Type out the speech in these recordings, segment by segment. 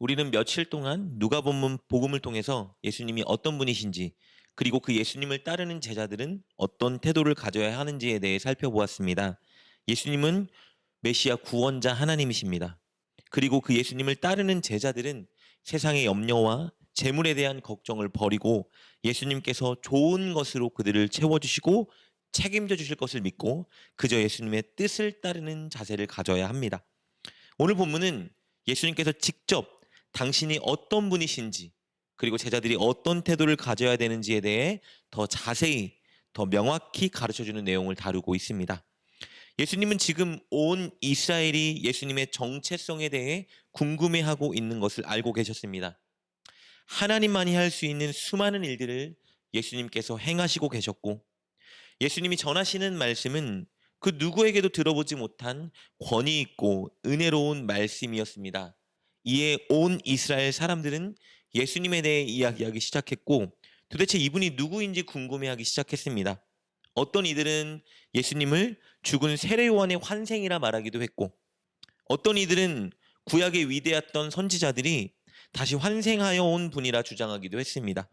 우리는 며칠 동안 누가복음 복음을 통해서 예수님이 어떤 분이신지, 그리고 그 예수님을 따르는 제자들은 어떤 태도를 가져야 하는지에 대해 살펴보았습니다. 예수님은 메시아 구원자 하나님이십니다. 그리고 그 예수님을 따르는 제자들은 세상의 염려와 재물에 대한 걱정을 버리고 예수님께서 좋은 것으로 그들을 채워주시고 책임져 주실 것을 믿고 그저 예수님의 뜻을 따르는 자세를 가져야 합니다. 오늘 본문은 예수님께서 직접 당신이 어떤 분이신지, 그리고 제자들이 어떤 태도를 가져야 되는지에 대해 더 자세히, 더 명확히 가르쳐주는 내용을 다루고 있습니다. 예수님은 지금 온 이스라엘이 예수님의 정체성에 대해 궁금해하고 있는 것을 알고 계셨습니다. 하나님만이 할 수 있는 수많은 일들을 예수님께서 행하시고 계셨고, 예수님이 전하시는 말씀은 그 누구에게도 들어보지 못한 권위 있고 은혜로운 말씀이었습니다. 이에 온 이스라엘 사람들은 예수님에 대해 이야기하기 시작했고, 도대체 이분이 누구인지 궁금해하기 시작했습니다. 어떤 이들은 예수님을 죽은 세례 요한의 환생이라 말하기도 했고, 어떤 이들은 구약의 위대했던 선지자들이 다시 환생하여 온 분이라 주장하기도 했습니다.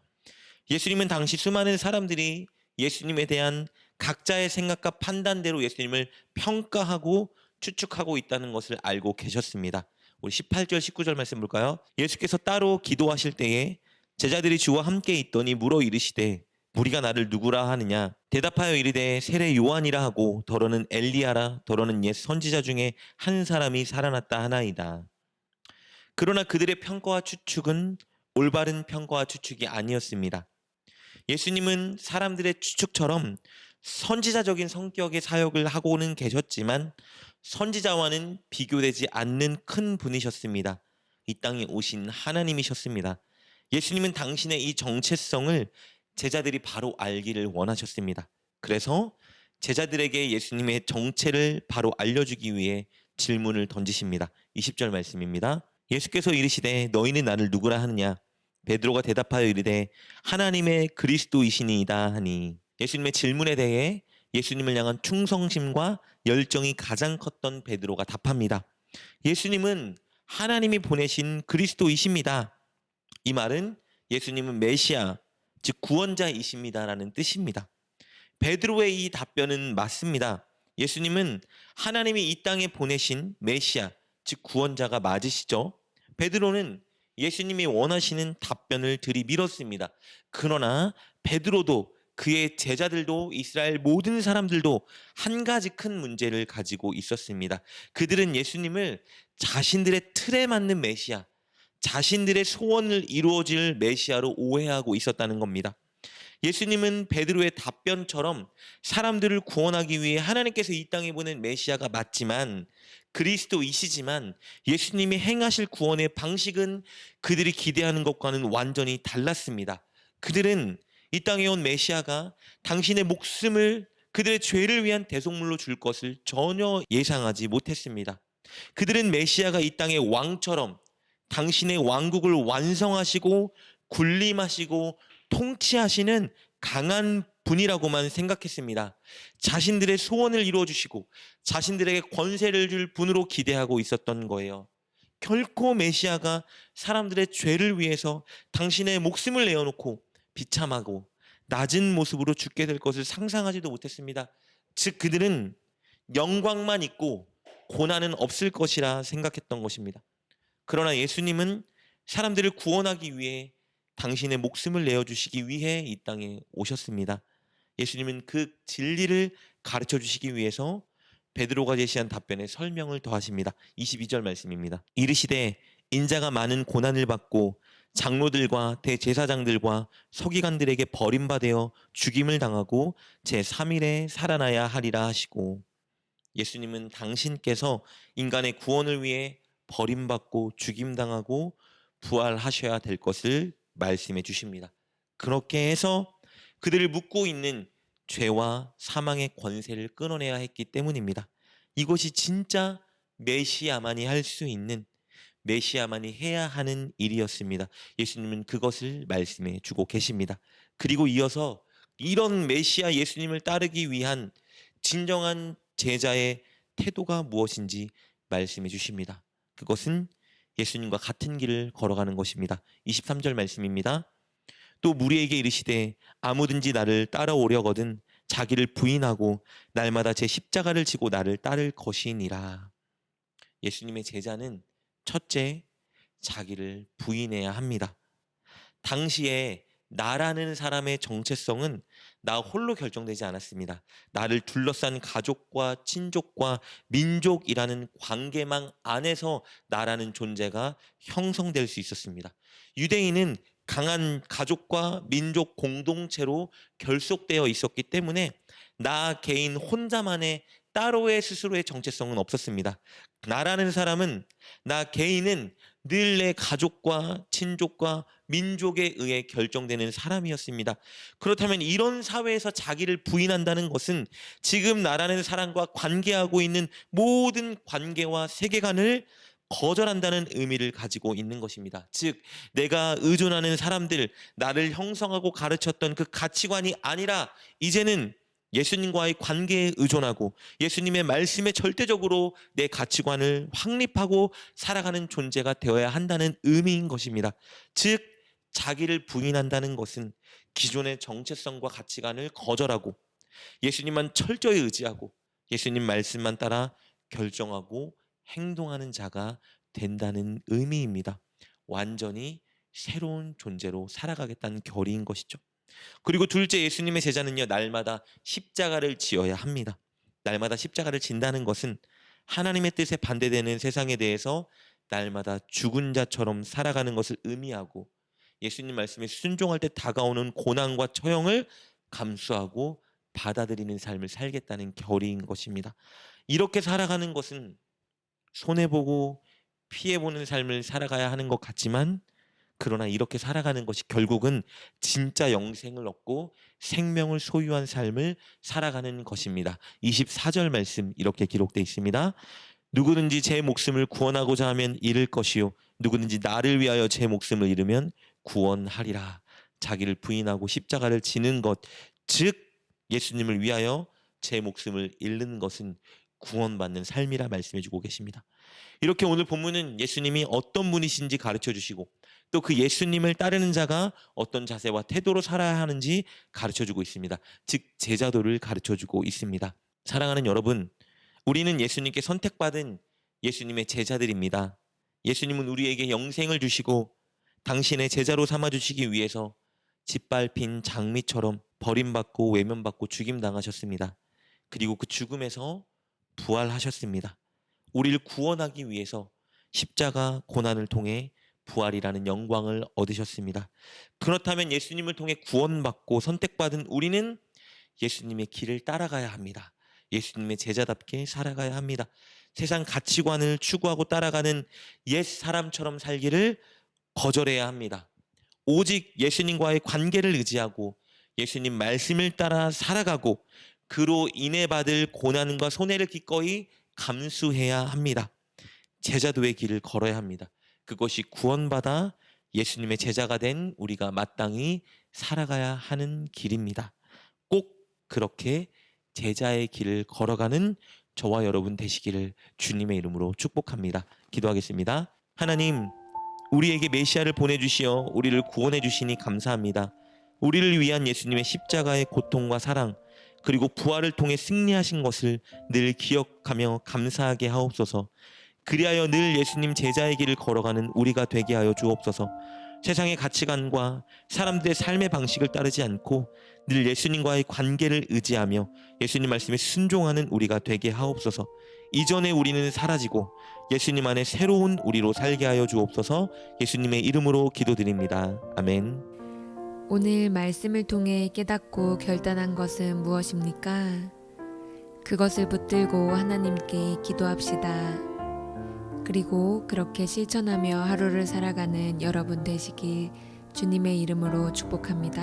예수님은 당시 수많은 사람들이 예수님에 대한 각자의 생각과 판단대로 예수님을 평가하고 추측하고 있다는 것을 알고 계셨습니다. 우리 18절, 19절 말씀 볼까요? 예수께서 따로 기도하실 때에 제자들이 주와 함께 있더니 물어 이르시되 무리가 나를 누구라 하느냐? 대답하여 이르되 세례 요한이라 하고 더러는 엘리야라, 더러는 옛 선지자 중에 한 사람이 살아났다 하나이다. 그러나 그들의 평가와 추측은 올바른 평가와 추측이 아니었습니다. 예수님은 사람들의 추측처럼 선지자적인 성격의 사역을 하고는 계셨지만 선지자와는 비교되지 않는 큰 분이셨습니다. 이 땅에 오신 하나님이셨습니다. 예수님은 당신의 이 정체성을 제자들이 바로 알기를 원하셨습니다. 그래서 제자들에게 예수님의 정체를 바로 알려주기 위해 질문을 던지십니다. 20절 말씀입니다. 예수께서 이르시되 너희는 나를 누구라 하느냐? 베드로가 대답하여 이르되 하나님의 그리스도이시니이다 하니, 예수님의 질문에 대해 예수님을 향한 충성심과 열정이 가장 컸던 베드로가 답합니다. 예수님은 하나님이 보내신 그리스도이십니다. 이 말은 예수님은 메시아, 즉 구원자이십니다라는 뜻입니다. 베드로의 이 답변은 맞습니다. 예수님은 하나님이 이 땅에 보내신 메시아, 즉 구원자가 맞으시죠. 베드로는 예수님이 원하시는 답변을 들이밀었습니다. 그러나 베드로도 그의 제자들도 이스라엘 모든 사람들도 한 가지 큰 문제를 가지고 있었습니다. 그들은 예수님을 자신들의 틀에 맞는 메시아, 자신들의 소원을 이루어질 메시아로 오해하고 있었다는 겁니다. 예수님은 베드로의 답변처럼 사람들을 구원하기 위해 하나님께서 이 땅에 보낸 메시아가 맞지만, 그리스도이시지만 예수님이 행하실 구원의 방식은 그들이 기대하는 것과는 완전히 달랐습니다. 그들은 이 땅에 온 메시아가 당신의 목숨을 그들의 죄를 위한 대속물로 줄 것을 전혀 예상하지 못했습니다. 그들은 메시아가 이 땅의 왕처럼 당신의 왕국을 완성하시고 군림하시고 통치하시는 강한 분이라고만 생각했습니다. 자신들의 소원을 이루어주시고 자신들에게 권세를 줄 분으로 기대하고 있었던 거예요. 결코 메시아가 사람들의 죄를 위해서 당신의 목숨을 내어놓고 비참하고 낮은 모습으로 죽게 될 것을 상상하지도 못했습니다. 즉 그들은 영광만 있고 고난은 없을 것이라 생각했던 것입니다. 그러나 예수님은 사람들을 구원하기 위해 당신의 목숨을 내어주시기 위해 이 땅에 오셨습니다. 예수님은 그 진리를 가르쳐 주시기 위해서 베드로가 제시한 답변에 설명을 더하십니다. 22절 말씀입니다. 이르시되 인자가 많은 고난을 받고 장로들과 대제사장들과 서기관들에게 버림받아 죽임을 당하고 제3일에 살아나야 하리라 하시고, 예수님은 당신께서 인간의 구원을 위해 버림받고 죽임당하고 부활하셔야 될 것을 말씀해 주십니다. 그렇게 해서 그들을 묶고 있는 죄와 사망의 권세를 끊어내야 했기 때문입니다. 이것이 진짜 메시아만이 할 수 있는, 메시아만이 해야 하는 일이었습니다. 예수님은 그것을 말씀해 주고 계십니다. 그리고 이어서 이런 메시아 예수님을 따르기 위한 진정한 제자의 태도가 무엇인지 말씀해 주십니다. 그것은 예수님과 같은 길을 걸어가는 것입니다. 23절 말씀입니다. 또 무리에게 이르시되 아무든지 나를 따라오려거든 자기를 부인하고 날마다 제 십자가를 지고 나를 따를 것이니라. 예수님의 제자는 첫째, 자기를 부인해야 합니다. 당시에 나라는 사람의 정체성은 나 홀로 결정되지 않았습니다. 나를 둘러싼 가족과 친족과 민족이라는 관계망 안에서 나라는 존재가 형성될 수 있었습니다. 유대인은 강한 가족과 민족 공동체로 결속되어 있었기 때문에 나 개인 혼자만의 따로의 스스로의 정체성은 없었습니다. 나라는 사람은, 나 개인은 늘 내 가족과 친족과 민족에 의해 결정되는 사람이었습니다. 그렇다면 이런 사회에서 자기를 부인한다는 것은 지금 나라는 사람과 관계하고 있는 모든 관계와 세계관을 거절한다는 의미를 가지고 있는 것입니다. 즉, 내가 의존하는 사람들, 나를 형성하고 가르쳤던 그 가치관이 아니라 이제는 예수님과의 관계에 의존하고 예수님의 말씀에 절대적으로 내 가치관을 확립하고 살아가는 존재가 되어야 한다는 의미인 것입니다. 즉, 자기를 부인한다는 것은 기존의 정체성과 가치관을 거절하고 예수님만 철저히 의지하고 예수님 말씀만 따라 결정하고 행동하는 자가 된다는 의미입니다. 완전히 새로운 존재로 살아가겠다는 결의인 것이죠. 그리고 둘째, 예수님의 제자는요, 날마다 십자가를 지어야 합니다. 날마다 십자가를 진다는 것은 하나님의 뜻에 반대되는 세상에 대해서 날마다 죽은 자처럼 살아가는 것을 의미하고 예수님 말씀에 순종할 때 다가오는 고난과 처형을 감수하고 받아들이는 삶을 살겠다는 결의인 것입니다. 이렇게 살아가는 것은 손해보고 피해보는 삶을 살아가야 하는 것 같지만, 그러나 이렇게 살아가는 것이 결국은 진짜 영생을 얻고 생명을 소유한 삶을 살아가는 것입니다. 24절 말씀 이렇게 기록되어 있습니다. 누구든지 제 목숨을 구원하고자 하면 잃을 것이요 누구든지 나를 위하여 제 목숨을 잃으면 구원하리라. 자기를 부인하고 십자가를 지는 것, 즉 예수님을 위하여 제 목숨을 잃는 것은 구원받는 삶이라 말씀해주고 계십니다. 이렇게 오늘 본문은 예수님이 어떤 분이신지 가르쳐 주시고 또 그 예수님을 따르는 자가 어떤 자세와 태도로 살아야 하는지 가르쳐주고 있습니다. 즉 제자도를 가르쳐주고 있습니다. 사랑하는 여러분, 우리는 예수님께 선택받은 예수님의 제자들입니다. 예수님은 우리에게 영생을 주시고 당신의 제자로 삼아주시기 위해서 짓밟힌 장미처럼 버림받고 외면받고 죽임당하셨습니다. 그리고 그 죽음에서 부활하셨습니다. 우리를 구원하기 위해서 십자가 고난을 통해 부활이라는 영광을 얻으셨습니다. 그렇다면 예수님을 통해 구원받고 선택받은 우리는 예수님의 길을 따라가야 합니다. 예수님의 제자답게 살아가야 합니다. 세상 가치관을 추구하고 따라가는 옛 사람처럼 살기를 거절해야 합니다. 오직 예수님과의 관계를 의지하고 예수님 말씀을 따라 살아가고 그로 인해 받을 고난과 손해를 기꺼이 감수해야 합니다. 제자도의 길을 걸어야 합니다. 그것이 구원받아 예수님의 제자가 된 우리가 마땅히 살아가야 하는 길입니다. 꼭 그렇게 제자의 길을 걸어가는 저와 여러분 되시기를 주님의 이름으로 축복합니다. 기도하겠습니다. 하나님, 우리에게 메시아를 보내주시어 우리를 구원해 주시니 감사합니다. 우리를 위한 예수님의 십자가의 고통과 사랑 그리고 부활을 통해 승리하신 것을 늘 기억하며 감사하게 하옵소서. 그리하여 늘 예수님 제자의 길을 걸어가는 우리가 되게 하여 주옵소서. 세상의 가치관과 사람들의 삶의 방식을 따르지 않고 늘 예수님과의 관계를 의지하며 예수님 말씀에 순종하는 우리가 되게 하옵소서. 이전의 우리는 사라지고 예수님 안에 새로운 우리로 살게 하여 주옵소서. 예수님의 이름으로 기도드립니다. 아멘. 오늘 말씀을 통해 깨닫고 결단한 것은 무엇입니까? 그것을 붙들고 하나님께 기도합시다. 그리고 그렇게 실천하며 하루를 살아가는 여러분 되시길 주님의 이름으로 축복합니다.